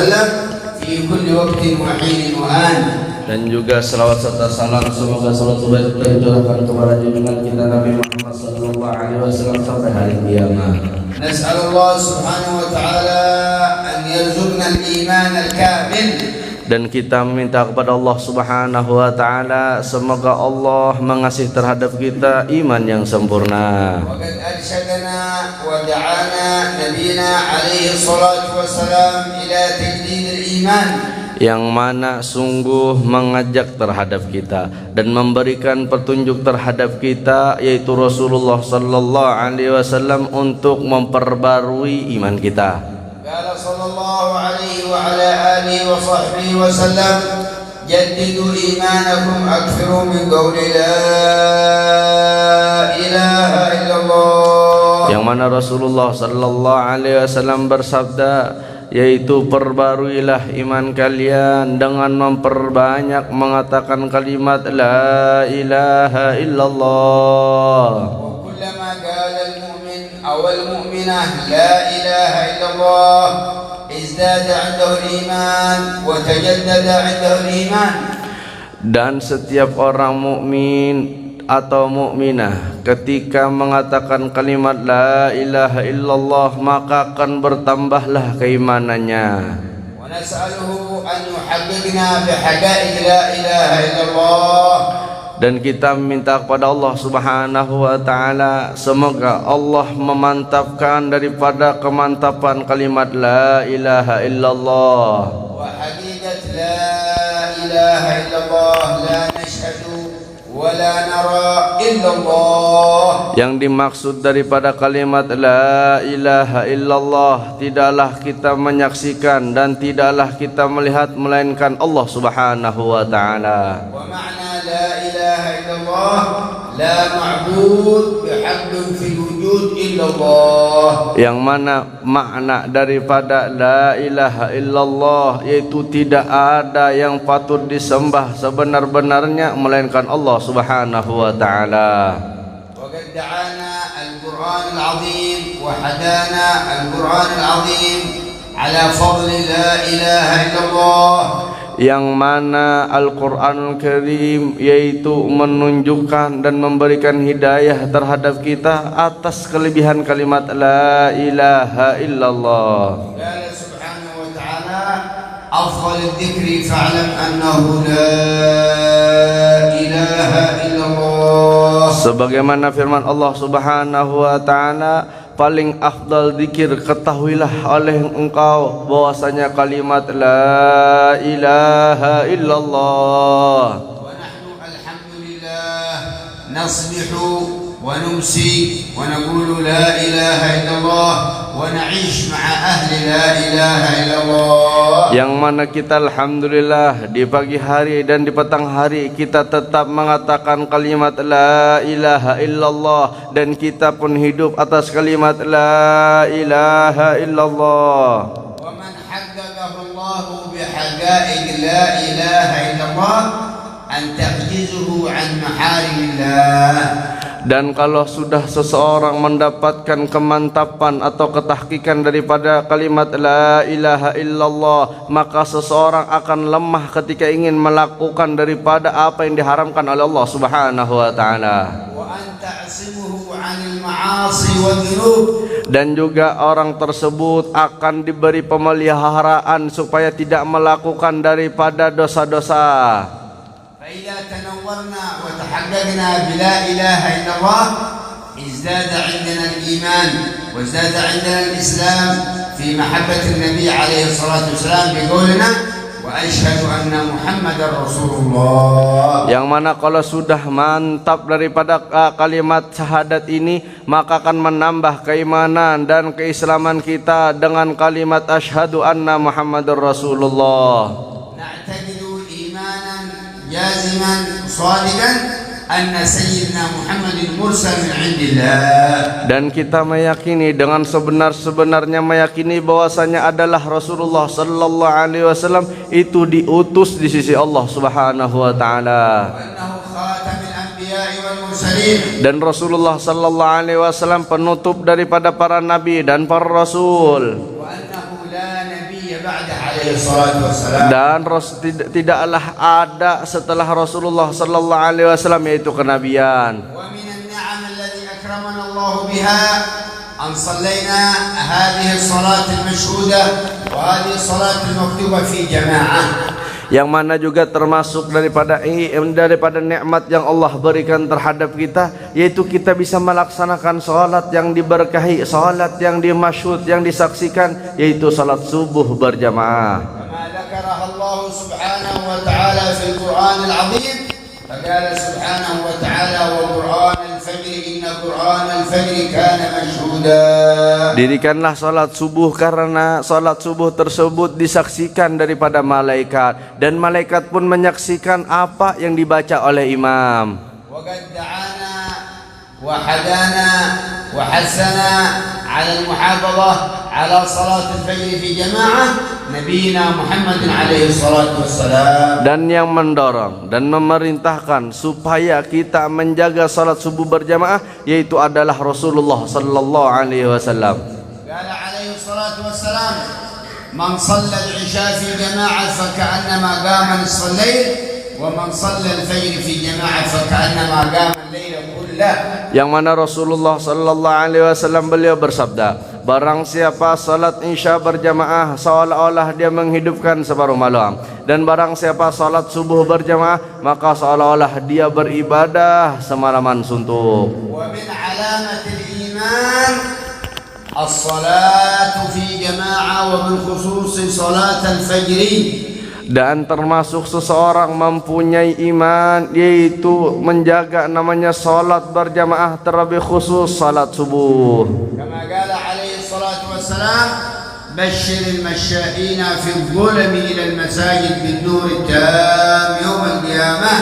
وسلم في كل وقت وحين وآن. Dan juga salawat serta salam semoga salat baik tercurahkan kepada junjungan kita Nabi Muhammad sallallahu alaihi wasallam sampai hari kiamat. Nas'alullah subhanahu wa ta'ala an yarzuqna al-iman al-kamil. Dan kita meminta kepada Allah subhanahu wa ta'ala semoga Allah mengasih terhadap kita iman yang sempurna. Wa qad arsyadana wa da'ana nabiyina alaihi salatu wassalam ila tajdid al-iman, yang mana sungguh mengajak terhadap kita dan memberikan petunjuk terhadap kita, yaitu Rasulullah sallallahu alaihi wasallam untuk memperbarui iman kita. Qala sallallahu alaihi wa ala alihi wa sahbihi wasallam, jaddidu imanakum akthiru min qawli la ilaha illallah. Yang mana Rasulullah sallallahu alaihi wasallam bersabda, yaitu perbaruilah iman kalian dengan memperbanyak mengatakan kalimat la ilaha illallah. Wa kullama qala al-mu'min aw al-mu'minah la ilaha illallah izdada 'indahu al-iman wa tajaddada 'indahu al-iman. Dan setiap orang mukmin atau mukminah ketika mengatakan kalimat la ilaha illallah maka akan bertambahlah keimanannya. Wa nas'aluhu an yuhaqqiqna bi haqa'iq la ilaha illallah. Dan kita meminta kepada Allah subhanahu wa ta'ala semoga Allah memantapkan daripada kemantapan kalimat la ilaha illallah. Wa haqiqat la ilaha illallah la nashhadu wa la nara illallah. Yang dimaksud daripada kalimat la ilaha illallah tidaklah kita menyaksikan dan tidaklah kita melihat melainkan Allah subhanahu wa ta'ala. Wa ma'na la ilaha illallah la ma'bud bihaqqin fil wujud illallah. Yang mana makna daripada la ilaha illallah yaitu tidak ada yang patut disembah sebenar-benarnya melainkan Allah subhanahu wa ta'ala. Wa qad da'ana al-Qur'an al-'azim wa hadana al-Qur'an al-'azim ala fadli la ilaha illallah. Yang mana Al-Quranul Karim yaitu menunjukkan dan memberikan hidayah terhadap kita atas kelebihan kalimat la ilaha illallah. Qala subhanahu wa ta'ala afdal dzikri fa'lam annahu la ilaha illallah. Sebagaimana firman Allah subhanahu wa ta'ala, paling afdal zikir ketahuilah oleh engkau bahwasanya kalimat la ilaha illallah. Wa nahnu alhamdulillah nasbihu wa numsi wa naqulu la ilaha illallah wa na'ish ma'a ahli la ilaha illallah. Yang mana kita alhamdulillah di pagi hari dan di petang hari kita tetap mengatakan kalimat la ilaha illallah dan kita pun hidup atas kalimat la ilaha illallah. Wa man haqqaqahu Allah bihaqa'iq la ilaha illallah an ta'jizuhu an maharimillah. Dan kalau sudah seseorang mendapatkan kemantapan atau ketahkikan daripada kalimat la ilaha illallah, maka seseorang akan lemah ketika ingin melakukan daripada apa yang diharamkan oleh Allah subhanahu wa ta'ala. Wa an ta'simuhu 'anil ma'asi wa dhunub. Dan juga orang tersebut akan diberi pemeliharaan supaya tidak melakukan daripada dosa-dosa. فإذا تنورنا وتحققنا بلا إله إلا الله ازداد عندنا الإيمان وازداد عندنا الإسلام في محبة النبي عليه الصلاة والسلام بقولنا وأشهد أن محمدا رسول الله. Yang mana kalau sudah mantap daripada kalimat syahadat ini maka akan menambah keimanan dan keislaman kita dengan kalimat asyhadu anna Muhammadar Rasulullah. Na'taqidu imanan jaziman sadiqan anna sayyidina Muhammadin mursal min indillah. Dan kita meyakini dengan sebenar-sebenarnya meyakini bahwasanya adalah Rasulullah sallallahu alaihi wasallam itu diutus di sisi Allah subhanahu wa ta'ala. Annahu khatamul anbiya'i wal mursalin. Dan Rasulullah sallallahu alaihi wasallam penutup daripada para nabi dan para rasul. Wa annahu la nabiyya ba'da alaihi عليه الصلاة والسلام. Dan tidaklah ada setelah Rasulullah sallallahu alaihi wasallam yaitu kenabian. ومن النعم الذي أكرمنا الله بها أن صلينا هذه الصلاة المشهودة وهذه الصلاة المكتوبة في جماعة. Yang mana juga termasuk daripada nikmat yang Allah berikan terhadap kita, yaitu kita bisa melaksanakan salat yang diberkahi, salat yang dimasyhud, yang disaksikan, yaitu salat subuh berjamaah. كما ذكرها الله سبحانه وتعالى في القرآن العظيم فقال سبحانه وتعالى وقرآن الفجر إن قرآن الفجر كان مشهودا. Dirikanlah salat subuh karena salat subuh tersebut disaksikan daripada malaikat, dan malaikat pun menyaksikan apa yang dibaca oleh imam. وقد دعانا وحدانا وحثنا على المحافظة على صلاة الفجر في جماعة نبينا محمد عليه الصلاة والسلام. Dan yang mendorong dan memerintahkan supaya kita menjaga salat subuh berjamaah yaitu adalah Rasulullah sallallahu alaihi wasallam. قال عليه الصلاة والسلام من صلى العشاء في جماعة فكأنما قام نصف الليل ومن صلى الفجر في جماعة فكأنما قام الليل كله. Yang mana Rasulullah sallallahu alaihi wasallam beliau bersabda, barang siapa salat isya berjamaah seolah-olah dia menghidupkan separuh malam, dan barang siapa salat subuh berjamaah maka seolah-olah dia beribadah semalaman suntuk. ومن علامة الإيمان الصلاة في جماعة وبالخصوص صلاة الفجر. Dan termasuk seseorang mempunyai iman yaitu menjaga namanya salat berjamaah, terlebih khusus salat subuh. كما قال عليه الصلاة والسلام بشر المشائين في الظلم إلى المساجد بالنور التام يوم القيامة.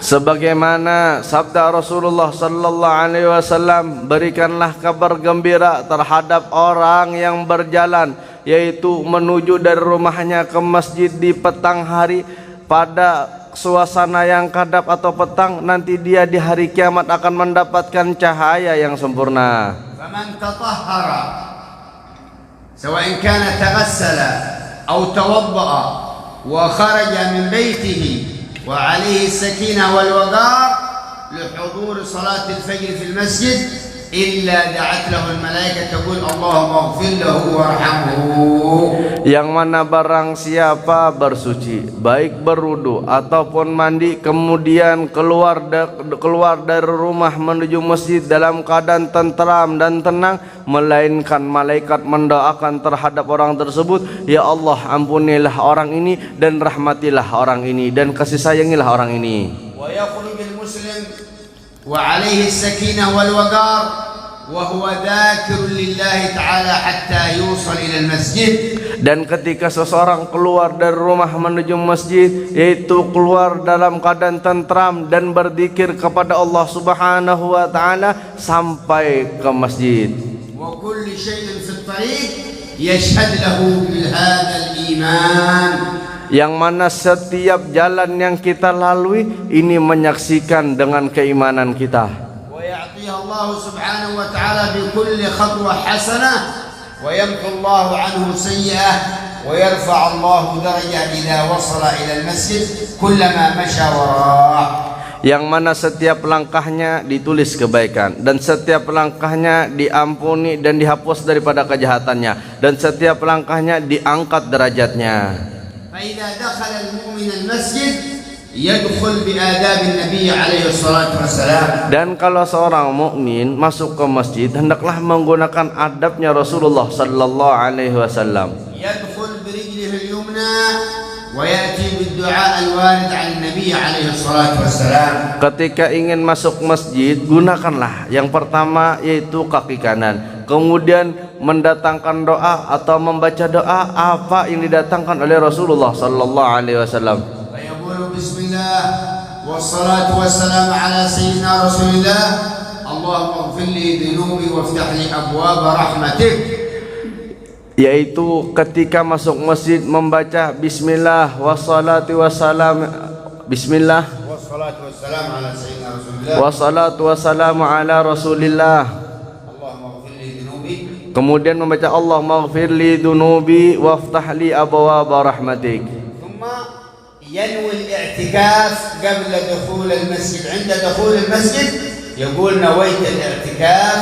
Sebagaimana sabda Rasulullah sallallahu alaihi wasallam, berikanlah kabar gembira terhadap orang yang berjalan, yaitu menuju dari rumahnya ke masjid di petang hari pada suasana yang kadap atau petang, nanti dia di hari kiamat akan mendapatkan cahaya yang sempurna. فمن تطهر سواء كان تغسل أو توضأ وخرج من بيته وعليه السكينة والوقار لحضور صلاة الفجر في المسجد إلا دعت له الملائكة تقول اللهم اغفر له وارحمه. Yang mana barang siapa bersuci, baik berwudu ataupun mandi, kemudian keluar dari rumah menuju masjid dalam keadaan tentram dan tenang, melainkan malaikat mendoakan terhadap orang tersebut, ya Allah ampunilah orang ini dan rahmatilah orang ini dan kasih sayangilah orang ini. ويخرج المسلم وعليه السكينة والوقار وهو ذاكر لله تعالى حتى يوصل إلى المسجد. Dan ketika seseorang keluar dari rumah menuju masjid, yaitu keluar dalam keadaan tentram dan berzikir kepada Allah Subhanahu wa taala sampai ke masjid. وكل شيء في الطريق يشهد له بهذا الإيمان. Yang mana setiap jalan yang kita lalui ini menyaksikan dengan keimanan kita. ويعطيها الله سبحانه وتعالى بكل خطوة حسنة ويمحو الله عنه سيئة ويرفع الله درجة إذا وصل إلى المسجد كلما مشى وراء. Yang mana setiap langkahnya ditulis kebaikan, dan setiap langkahnya diampuni dan dihapus daripada kejahatannya, dan setiap langkahnya diangkat derajatnya. فإذا دخل المؤمن المسجد يدخل بآداب النبي عليه الصلاة والسلام. Dan kalau seorang mukmin masuk ke masjid, hendaklah menggunakan adabnya Rasulullah sallallahu alaihi wasallam. يدخل برجله اليمنى ويأتي بالدعاء الوارد عن النبي عليه الصلاة والسلام. Ketika ingin masuk masjid, gunakanlah yang pertama yaitu kaki kanan, kemudian mendatangkan doa atau membaca doa apa yang didatangkan oleh Rasulullah sallallahu alaihi wasallam. فيقول بسم الله والصلاة والسلام على سيدنا رسول الله اللهم اغفر لي ذنوبي وافتح لي أبواب رحمتك. Yaitu ketika masuk masjid membaca bismillah wassalatu wassalam, bismillah والصلاة والسلام على سيدنا رسول الله wassalatu wassalamu ala Rasulillah. اللهم اغفر لي ذنوبي kemudian membaca Allahumma ighfirli dunubi waftahli abwaaba rahmatik. ثم ينوي الاعتكاف قبل دخول المسجد. عند دخول المسجد يقول نويت الاعتكاف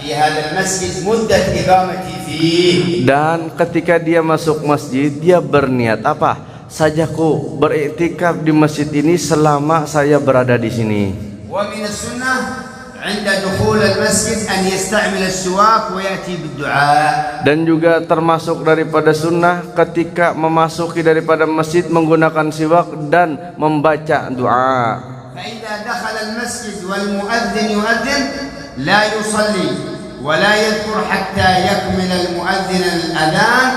في هذا المسجد مدة إقامتي فيه. Dan ketika dia masuk masjid, dia berniat apa? Sajaku beriktikaf di masjid ini selama saya berada di sini. ومن السنة عند دخول المسجد أن يستعمل السواك ويأتي بالدعاء. Dan juga termasuk daripada sunnah ketika memasuki daripada masjid menggunakan siwak dan membaca doa. فإذا دخل المسجد والمؤذن يؤذن لا يصلي ولا يذكر حتى يكمل المؤذن الأذان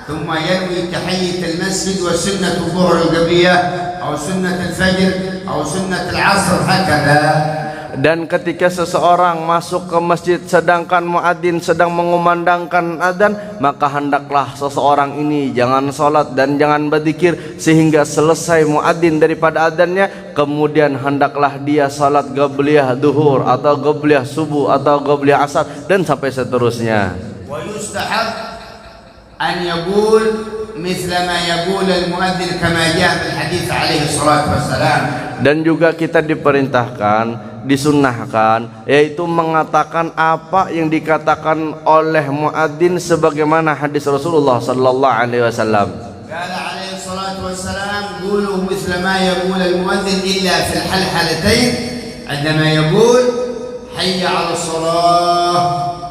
ثم ينوي تحية المسجد وسنة الظهر القبلية أو سنة الفجر أو سنة العصر هكذا. Dan ketika seseorang masuk ke masjid sedangkan muadzin sedang mengumandangkan adzan, maka hendaklah seseorang ini jangan salat dan jangan berzikir sehingga selesai muadzin daripada adzannya, kemudian hendaklah dia salat qabliyah duhur atau qabliyah subuh atau qabliyah asar dan sampai seterusnya. ويستحب أن يقول مثل ما يقول المؤذن كما جاء في الحديث عليه الصلاة والسلام. Dan juga kita diperintahkan, disunnahkan, yaitu mengatakan apa yang dikatakan oleh muadzin sebagaimana hadis Rasulullah sallallahu alaihi wasallam. قال عليه الصلاة والسلام قولوا مثل ما يقول المؤذن إلا في الحلحلتين عندما يقول حي على الصلاة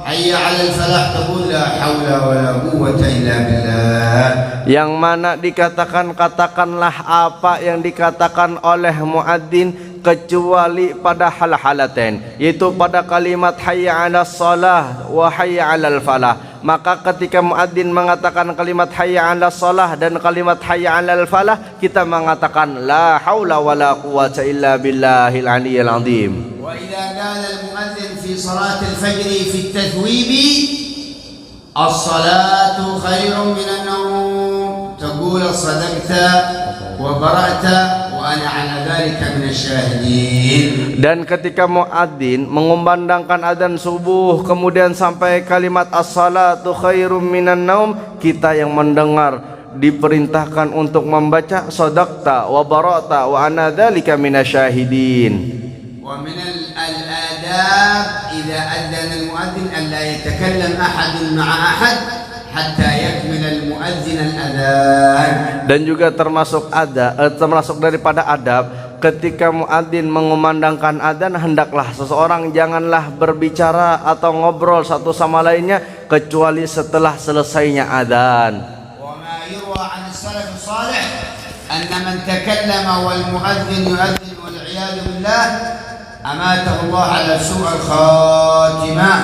حي على الفلاح تقول لا حول ولا قوة إلا بالله. Yang mana dikatakan katakanlah apa yang dikatakan oleh muadzin kecuali pada hal-halatain, yaitu pada kalimat hayya 'alas shalah wa hayya 'alal falah. Maka ketika muadzin mengatakan kalimat hayya 'alas shalah dan kalimat hayya 'alal falah, kita mengatakan la haula wala quwwata illa billahil aliyyil azim. Wa idza qala al-muadzin fi salat al-fajr fi at-tathwib as-salatu khairun min an-nawm taqul sadaqta wa bara'ta. Dan ketika muadzin mengumandangkan adzan subuh kemudian sampai kalimat as-salatu khairum minan naum, kita yang mendengar diperintahkan untuk membaca sadaqta wa bara'ta wa ana dzalika minasyahidin. Wa min al-adab idza adzana al-muadzin an la yatakallam ahadun ma'a ahad hatta yakmil al-muadzin al-adzan. Dan juga termasuk daripada adab ketika muadzin mengumandangkan adzan, hendaklah seseorang janganlah berbicara atau ngobrol satu sama lainnya kecuali setelah selesainya adzan. Wa ma yurwa 'an as-salaf as-salih anna man takallama wal muadzin yu'adzin wal 'iyadu billah amatahu Allah 'ala su'al khatimah.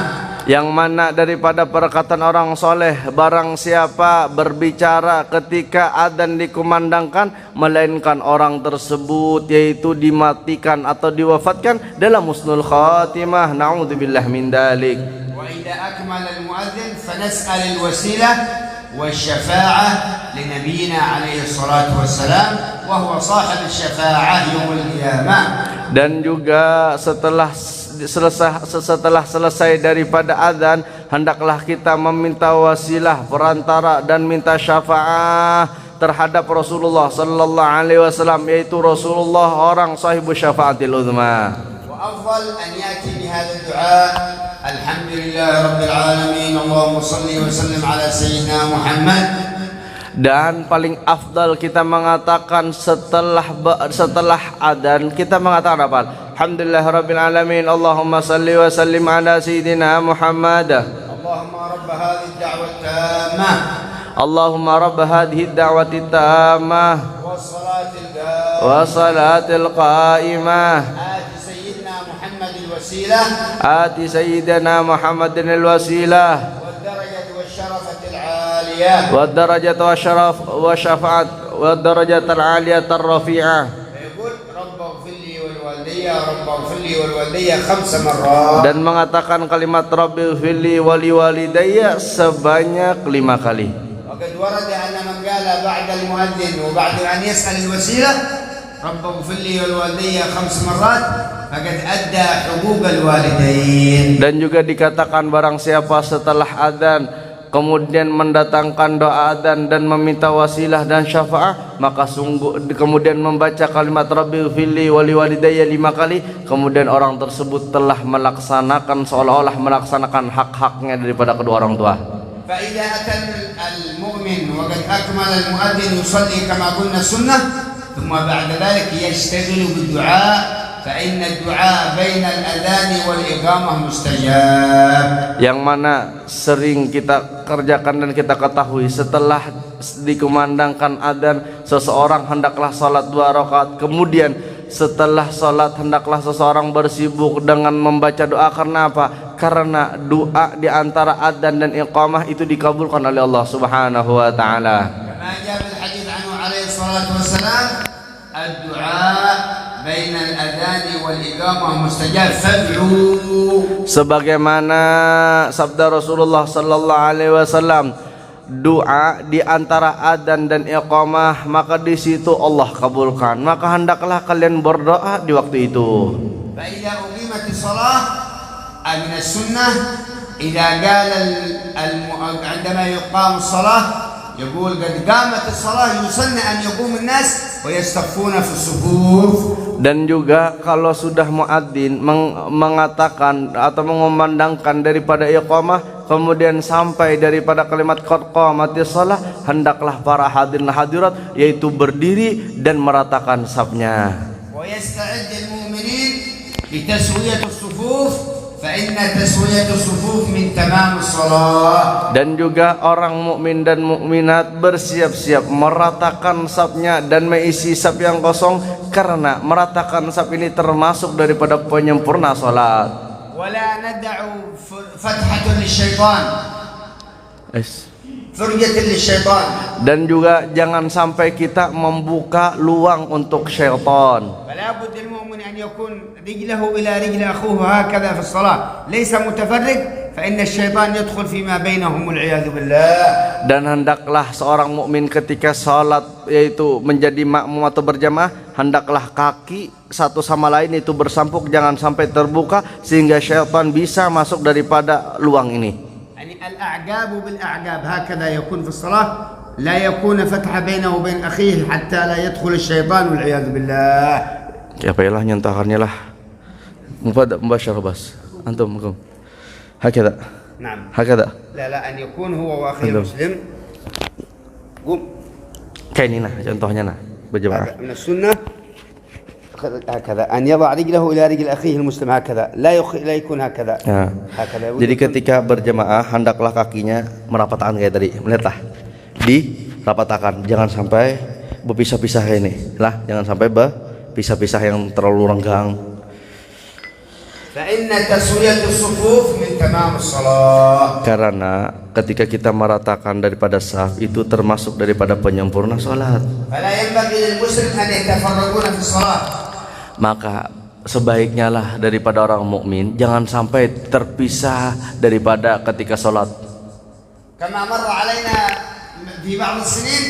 Yang mana daripada perkataan orang soleh, barang siapa berbicara ketika adzan dikumandangkan melainkan orang tersebut yaitu dimatikan atau diwafatkan dalam husnul khatimah, na'udzubillah min dalik. Wa idza akmala al-muadzin fanas'al al-wasilah wasyafa'ah li nabiyyina alaihi salatu wassalam wa huwa sahib asy-syafa'ah yaum al-qiyamah. Dan juga setelah selesai daripada adzan, hendaklah kita meminta wasilah perantara dan minta syafaat terhadap Rasulullah sallallahu alaihi wasallam, yaitu Rasulullah orang sahibu syafaatil uzma. Wa afdal an yati bi hadha ad-du'a alhamdulillah rabbil alamin Allahumma shalli wa sallim ala sayyidina Muhammad. Dan paling afdal kita mengatakan setelah adzan, kita mengatakan apa? Alhamdulillah rabbil alamin Allahumma salli wa sallim ala sayyidina Muhammad. Allahumma rabb hadhihi ad-da'wati tammah Allahumma rabb hadhihi ad-da'wati tammah wa salatil qa'imah ati sayyidina Muhammadil wasilah ati sayyidina Muhammadin al-wasilah والدرجة والشرف والشفاعة والدرجة العالية الرفيعة. يقول رب اغفر لي ولوالدي رب اغفر لي ولوالدي 5 مرات. Dan mengatakan kalimat Rabbi ighfirli wa liwalidayya sebanyak 5 kali. وقد ورد أن من قال بعد المؤذن وبعد أن يسأل الوسيلة رب اغفر لي ولوالدي 5 مرات فقد أدى حقوق الوالدين. Dan juga dikatakan barang siapa setelah adzan kemudian mendatangkan doa adzan dan meminta wasilah dan syafaat, maka sungguh kemudian membaca kalimat Rabbighfirli wa liwalidayya 5 kali, kemudian orang tersebut telah melaksanakan seolah-olah melaksanakan hak-haknya daripada kedua orang tua. فإذا أتى المؤمن وقد أكمل المؤذن يصلي كما قلنا السنة ثم بعد ذلك يشتغل بالدعاء فإن الدعاء بين الأذان والإقامة مستجاب. Yang mana sering kita kerjakan dan kita ketahui, setelah dikumandangkan adzan seseorang hendaklah salat 2 rakaat, kemudian setelah salat hendaklah seseorang bersibuk dengan membaca doa. Karena apa? Karena doa di antara adzan dan iqamah itu dikabulkan oleh Allah Subhanahu wa taala. Kama jaa bil hadits anhu alaihi salatu wassalam, ad-du'a bain al-adhan wal iqamah mustajab fad'u. Sebagaimana sabda Rasulullah sallallahu alaihi wasallam, doa di antara adzan dan iqamah maka di situ Allah kabulkan, maka hendaklah kalian berdoa di waktu itu. Fa idza uqimatis shalah من السنة إذا قال عندما يقام الصلاة يقول قد قامت الصلاة يسن أن يقوم الناس ويصطفون في الصفوف. Dan juga kalau sudah muadzin mengatakan atau mengumandangkan daripada iqamah kemudian sampai daripada kalimat qad qamatis shalah, hendaklah para hadirin hadirat yaitu berdiri dan meratakan safnya. Wa yasta'id al-mu'minin li taswiyat as-sufuf. Dan juga orang mukmin dan mukminat bersiap-siap meratakan safnya dan mengisi saf yang kosong, karena meratakan saf ini termasuk daripada penyempurna salat. Wala nad'u fathatun lisyaitan. Dan juga jangan sampai kita membuka luang untuk syaitan. فلا بد للمؤمن أن يكون رجله إلى رجل أخوه هكذا في الصلاة ليس متفرج فإن الشيطان يدخل فيما بينهم والعياذ بالله. Dan hendaklah seorang mukmin ketika salat yaitu menjadi makmum atau berjamaah, hendaklah kaki satu sama lain itu bersampuk, jangan sampai terbuka sehingga syaitan bisa masuk daripada luang ini. الأعقاب بالأعقاب هكذا يكون في الصلاة لا يكون فتح بينه وبين أخيه حتى لا يدخل الشيطان والعياذ بالله. Ya baiklah, nyentahkannya lah. Mubasyar bas. Antum. Hakada. نعم. Hakada. لا أن يكون هو وأخيه مسلم. قم. Kayak ini nah contohnya nah berjamaah. من السنة هكذا أن يضع رجله إلى رجل أخيه المسلم هكذا لا يكون هكذا. Ya. هكذا. Jadi ketika berjamaah hendaklah kakinya merapatkan kayak tadi. Melihatlah. Dirapatkan, jangan sampai berpisah-pisah ini. Lah, jangan sampai berpisah-pisah yang terlalu renggang. فإن تسوية الصفوف من تمام الصلاة. Karena ketika kita meratakan daripada saf itu termasuk daripada penyempurna salat. فلا ينبغي للمسلم أن يتفرقون في الصلاة. Maka sebaiknya lah daripada orang mukmin jangan sampai terpisah daripada ketika salat. كما مر علينا في بعض السنين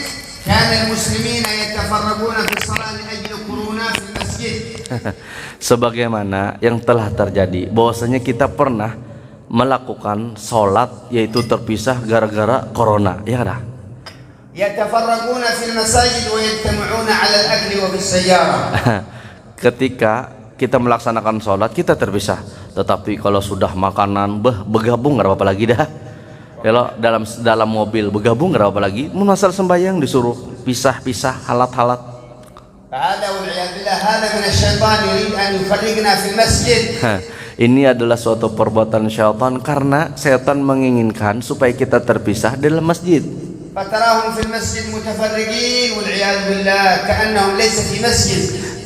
كان المسلمين يتفرقون في الصلاة لأجل كورونا في المسجد. Sebagaimana yang telah terjadi bahwasanya kita pernah melakukan salat yaitu terpisah gara-gara corona, ya kan? يتفرقون في المساجد ويجتمعون على الأكل وفي السيارة. Ketika kita melaksanakan sholat kita terpisah, tetapi kalau sudah makanan bergabung nggak apa-apa lagi dah. Kalau dalam mobil bergabung nggak apa-apa lagi. Menasal sembahyang disuruh pisah-pisah halat-halat. Ini adalah suatu perbuatan syaitan karena syaitan menginginkan supaya kita terpisah dalam masjid.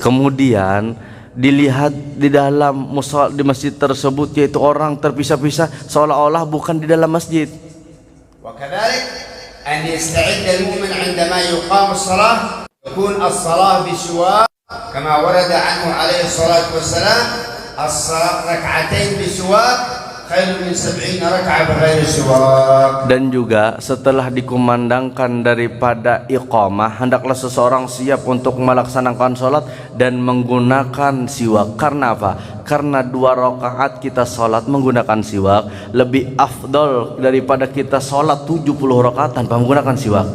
Kemudian dilihat di dalam di masjid tersebut yaitu orang terpisah-pisah seolah-olah bukan di dalam masjid. يكون الصلاة بسواك كما ورد عنه عليه الصلاة والسلام الصلاة ركعتين بسواك خير من 70 ركعة بغير سواك. Dan juga setelah dikumandangkan daripada iqamah, hendaklah seseorang siap untuk melaksanakan sholat dan menggunakan siwak. Karena apa? Karena 2 rakaat kita sholat menggunakan siwak lebih afdol daripada kita sholat 70 rakaat tanpa menggunakan siwak.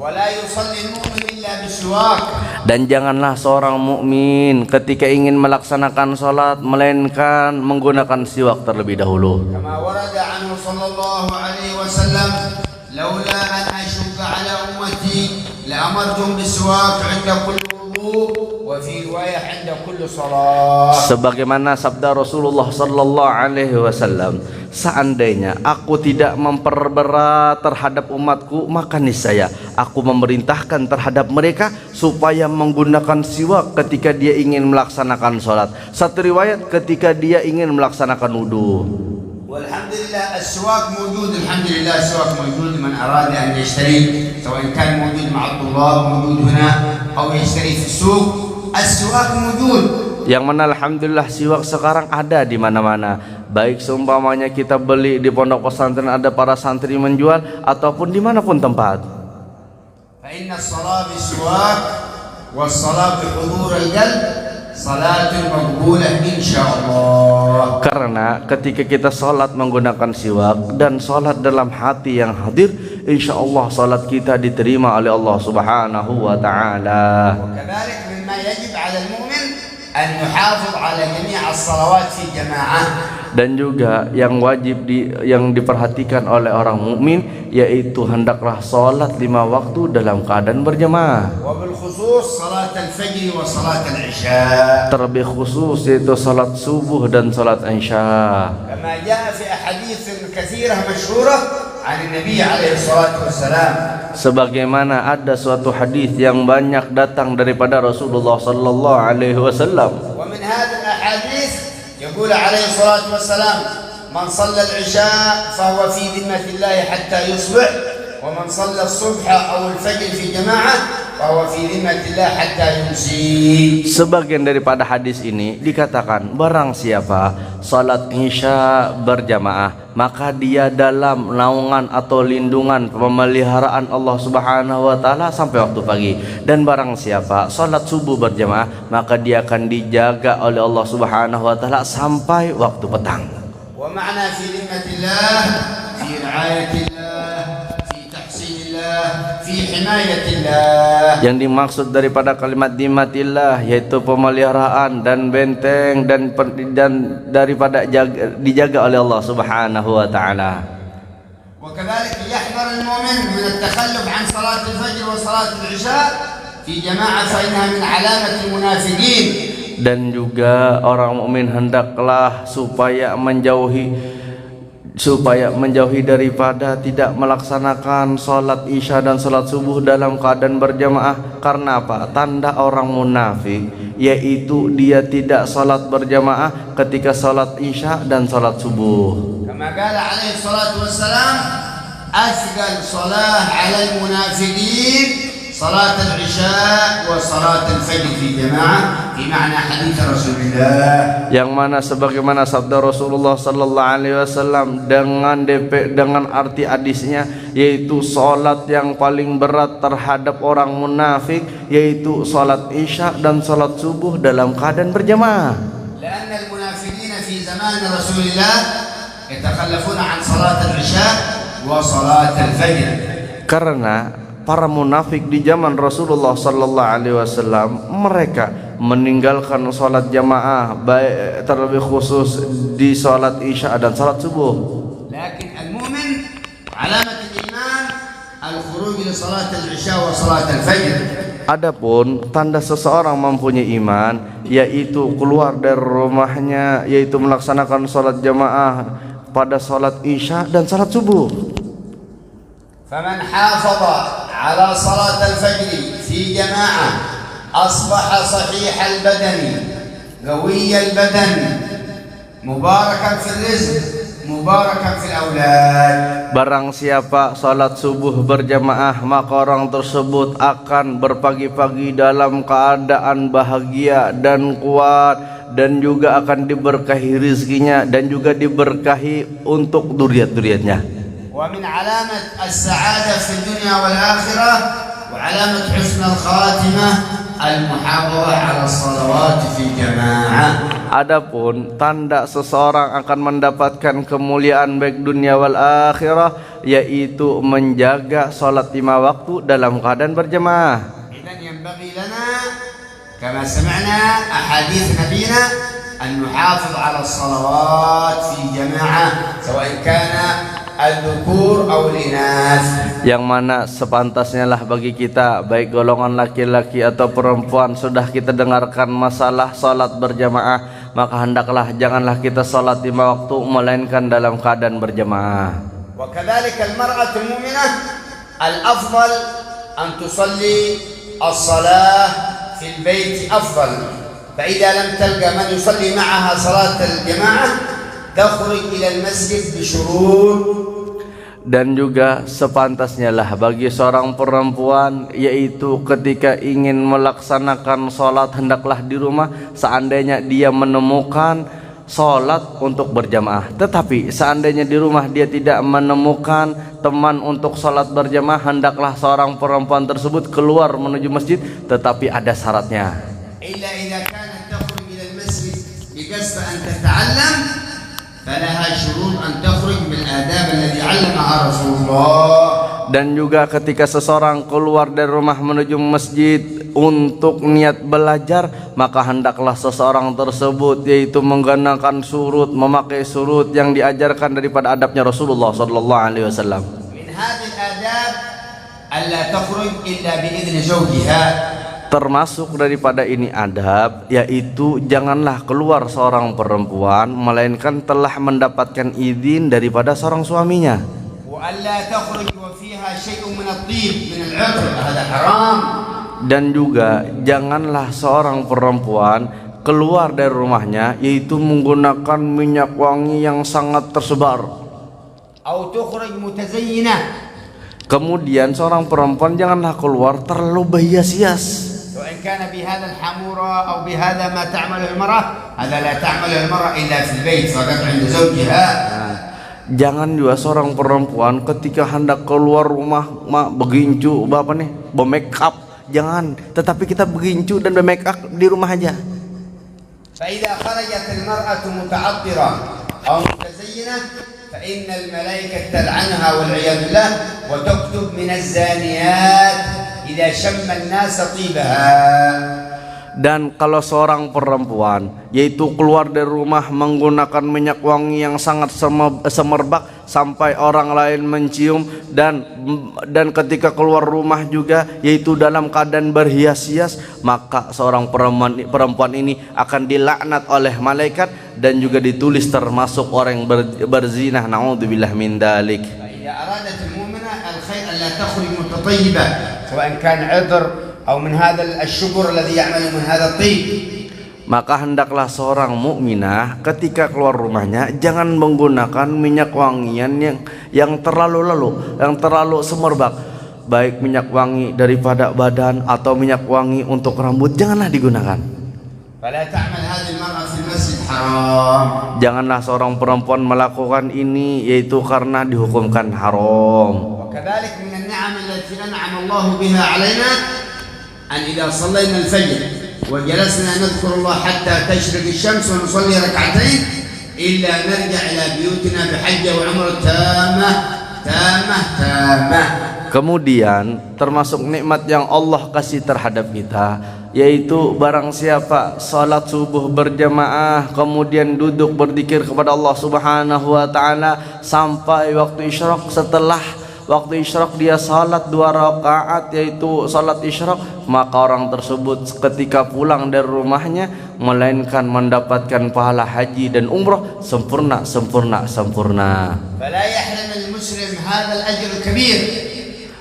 ولا يصلي المؤمن إلا بالسواك. Dan janganlah seorang mukmin ketika ingin melaksanakan sholat melainkan menggunakan siwak terlebih dahulu. كما ورد عنه صلى الله عليه وسلم لولا أن أشق على أمتي لأمرتهم بالسواك عند كل وضوء وفي رواية عند كل صلاة. Sebagaimana sabda Rasulullah sallallahu alaihi wasallam, seandainya aku tidak memperberat terhadap umatku, maka niscaya aku memerintahkan terhadap mereka supaya menggunakan siwak ketika dia ingin melaksanakan sholat. Satu riwayat ketika dia ingin melaksanakan wudu. والحمد لله السواك موجود، الحمد لله السواك موجود من أراد أن يشتري، سواء كان موجود مع الطلاب موجود هنا أو يشتري في السوق، السواك موجود. Yang mana alhamdulillah siwak sekarang ada di mana-mana. Baik seumpamanya kita beli di pondok pesantren, ada para santri menjual, ataupun dimanapun tempat. فإن الصلاة بالسواك والصلاة بحضور القلب صلاة مقبولة إن شاء الله. Karena ketika kita sholat menggunakan siwak dan sholat dalam hati yang hadir, insya Allah sholat kita diterima oleh Allah Subhanahu wa Ta'ala. وكذلك مما يجب على المؤمن أن يحافظ على جميع الصلوات في جماعة. Dan juga yang wajib yang diperhatikan oleh orang mukmin yaitu hendaklah sholat 5 waktu dalam keadaan berjamaah. وبالخصوص صلاة الفجر وصلاة العشاء. Terlebih khusus yaitu sholat subuh dan sholat isya. كما جاء في أحاديث كثيرة مشهورة عن النبي عليه الصلاة والسلام. Sebagaimana ada suatu hadis yang banyak datang daripada Rasulullah sallallahu alaihi wasallam. ومن هذه الأحاديث يقول عليه الصلاة والسلام من صلى العشاء فهو في ذمة الله حتى يصبح ومن صلى الصبح أو الفجر في جماعة فهو في ذمة الله حتى يمسي. Sebagian daripada hadis ini dikatakan barang siapa salat isya berjamaah maka dia dalam naungan atau lindungan pemeliharaan Allah Subhanahu wa Ta'ala sampai waktu pagi, dan barang siapa salat subuh berjamaah maka dia akan dijaga oleh Allah Subhanahu wa Ta'ala sampai waktu petang. ومعنى في ذمة الله في رعاية الله في تحسين الله في حماية الله. Yang dimaksud daripada kalimat dimatillah yaitu pemeliharaan dan benteng dan daripada dijaga oleh Allah Subhanahu wa Ta'ala. وكذلك يحذر المؤمن من التخلف عن صلاة الفجر وصلاة العشاء في جماعة فإنها من علامة المنافقين. Dan juga orang mukmin hendaklah supaya menjauhi daripada tidak melaksanakan salat isya dan salat subuh dalam keadaan berjamaah. Karena apa? Tanda orang munafik yaitu dia tidak salat berjamaah ketika salat isya dan salat subuh. Kama qala alaihi salatu wassalam asqal salah 'ala al-munafiqin salat al-isya wa salat al-fajr fi jamaah fi ma'na hadits Rasulullah. Yang mana sebagaimana sabda Rasulullah sallallahu alaihi wasallam dengan arti hadisnya yaitu salat yang paling berat terhadap orang munafik yaitu salat isya dan salat subuh dalam keadaan berjamaah. Karena al-munafiqin fi zaman Rasulullah yatakhallafuna an salat al-isya wa salat al-fajr. Karena para munafik di zaman Rasulullah sallallahu alaihi wasallam mereka meninggalkan salat jamaah baik terlebih khusus di salat isya dan salat subuh. Lakin al-mu'min alamat al-iman al-khuruj li salat al-isya wa salat al-fajr. Adapun tanda seseorang mempunyai iman yaitu keluar dari rumahnya yaitu melaksanakan salat jamaah pada salat isya dan salat subuh. فمن حافظ على صلاة الفجر في جماعة أصبح صحيح البدن قوي البدن مباركا في الرزق مباركا في الأولاد. Barang siapa salat subuh berjamaah maka orang tersebut akan berpagi-pagi dalam keadaan bahagia dan kuat dan juga akan diberkahi rizkinya dan juga diberkahi untuk dzurriyyat-dzurriyyatnya. ومن علامة السعادة في الدنيا والآخرة وعلامة حسن الخاتمة المحافظة على الصلوات في جماعة. Adapun tanda seseorang akan mendapatkan kemuliaan baik dunia wal akhirah yaitu menjaga salat 5 waktu dalam keadaan berjamaah. إذن ينبغي لنا كما سمعنا أحاديث نبينا أن نحافظ على الصلوات في جماعة سواء كان al-dhukur aw al-inath, yang mana sepantasnya lah bagi kita baik golongan laki-laki atau perempuan sudah kita dengarkan masalah salat berjamaah, maka hendaklah janganlah kita salat 5 waktu melainkan dalam keadaan berjamaah. Wa kadzalika al-mar'atu al-mu'minah al-afdal an tusalli as-salah fil bait afdal, fa idza lam talqa man yusalli ma'aha salat al-jama'ah takhruj ila al-masjid bi syurut. Dan juga sepantasnya lah bagi seorang perempuan yaitu ketika ingin melaksanakan sholat hendaklah di rumah seandainya dia menemukan sholat untuk berjamaah. Tetapi seandainya di rumah dia tidak menemukan teman untuk sholat berjamaah, hendaklah seorang perempuan tersebut keluar menuju masjid, tetapi ada syaratnya. Illa idza kanat takhruj ila al-masjid biqasd an tata'allam فلها شروط أن تخرج من الآداب التي علمها رسول الله. Dan juga ketika seseorang keluar dari rumah menuju masjid untuk niat belajar, maka hendaklah seseorang tersebut yaitu menggunakan surut, memakai surut yang diajarkan daripada adabnya Rasulullah sallallahu alaihi wasallam. Min hadhihi al-adab alla takhruj illa bi idzni zawjiha. Termasuk daripada ini adab yaitu janganlah keluar seorang perempuan melainkan telah mendapatkan izin daripada seorang suaminya. Wa alla takhruj wa fiha syai'un min at-tib min al-'atr, hada haram. Dan juga janganlah seorang perempuan keluar dari rumahnya yaitu menggunakan minyak wangi yang sangat tersebar. Aw tukhruj mutazayyinah. Kemudian seorang perempuan janganlah keluar terlalu berhias-hias. وإن كان بهذا الحمورة أو بهذا ما تعمله المرأة هذا لا تعمله المرأة إلا في البيت فقط عند زوجها. Jangan juga seorang perempuan ketika hendak keluar rumah begincu bapak nih be-make up, jangan, tetapi kita begincu dan be-make up di rumah aja. فإذا خرجت المرأة متعطرة أو متزينة فإن الملائكة تلعنها والعياذ بالله وتكتب من الزانيات إذا شم الناس طيبها. Dan kalau seorang perempuan yaitu keluar dari rumah menggunakan minyak wangi yang sangat semerbak sampai orang lain mencium, dan ketika keluar rumah juga yaitu dalam keadaan berhias-hias, maka seorang perempuan ini akan dilaknat oleh malaikat dan juga ditulis termasuk orang yang berzina. Naudzubillah min dalik. إذا أرادت المؤمنة الخير ألا تخرج متطيبة سواء كان عطر أو من هذا الشجر الذي يعمل من هذا الطيب. Maka hendaklah seorang mukminah ketika keluar rumahnya jangan menggunakan minyak wangian yang terlalu semerbak, baik minyak wangi daripada badan atau minyak wangi untuk rambut janganlah digunakan. فلا تعمل هذه المرأة في المسجد حرام. Janganlah seorang perempuan melakukan ini yaitu karena dihukumkan haram. وكذلك من النعم التي أنعم الله بها علينا أن إذا صلينا الفجر وجلسنا نذكر الله حتى تشرق الشمس ونصلي ركعتين إلا نرجع إلى بيوتنا بحجة وعمرة تامة. Kemudian termasuk nikmat yang Allah kasih terhadap kita yaitu barang siapa salat subuh berjamaah kemudian duduk berzikir kepada Allah Subhanahu wa taala sampai waktu isyraq, setelah waktu isyraq dia salat 2 rakaat yaitu salat isyraq, maka orang tersebut ketika pulang dari rumahnya melainkan mendapatkan pahala haji dan umrah sempurna. فلا يحرم المسلم هذا الأجر الكبير.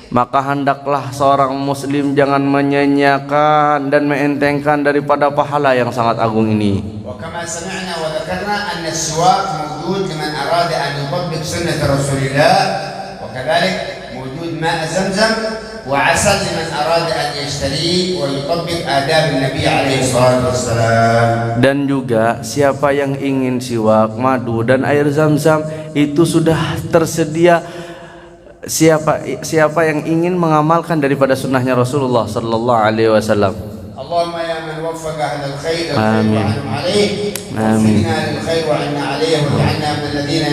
Maka hendaklah seorang muslim jangan menyanyiakan dan mengentengkan daripada pahala yang sangat agung ini. وكما سمعنا وذكرنا أن السواك موجود لمن أراد أن يطبق سنة رسول الله، وكذلك موجود ماء زمزم وعسل لمن أراد أن يشتريه ويطبق آداب النبي عليه الصلاة والسلام. Dan juga siapa yang ingin siwak, madu dan air zam-zam itu sudah tersedia. Siapa yang ingin mengamalkan daripada sunnahnya Rasulullah sallallahu alaihi wasallam. Allahumma ya man waffaqa hadal khair Amin. wa 'anhum alayhi. Amin. Waffiqna lil khair wa 'inna alayhi wa ja'alna min alladhina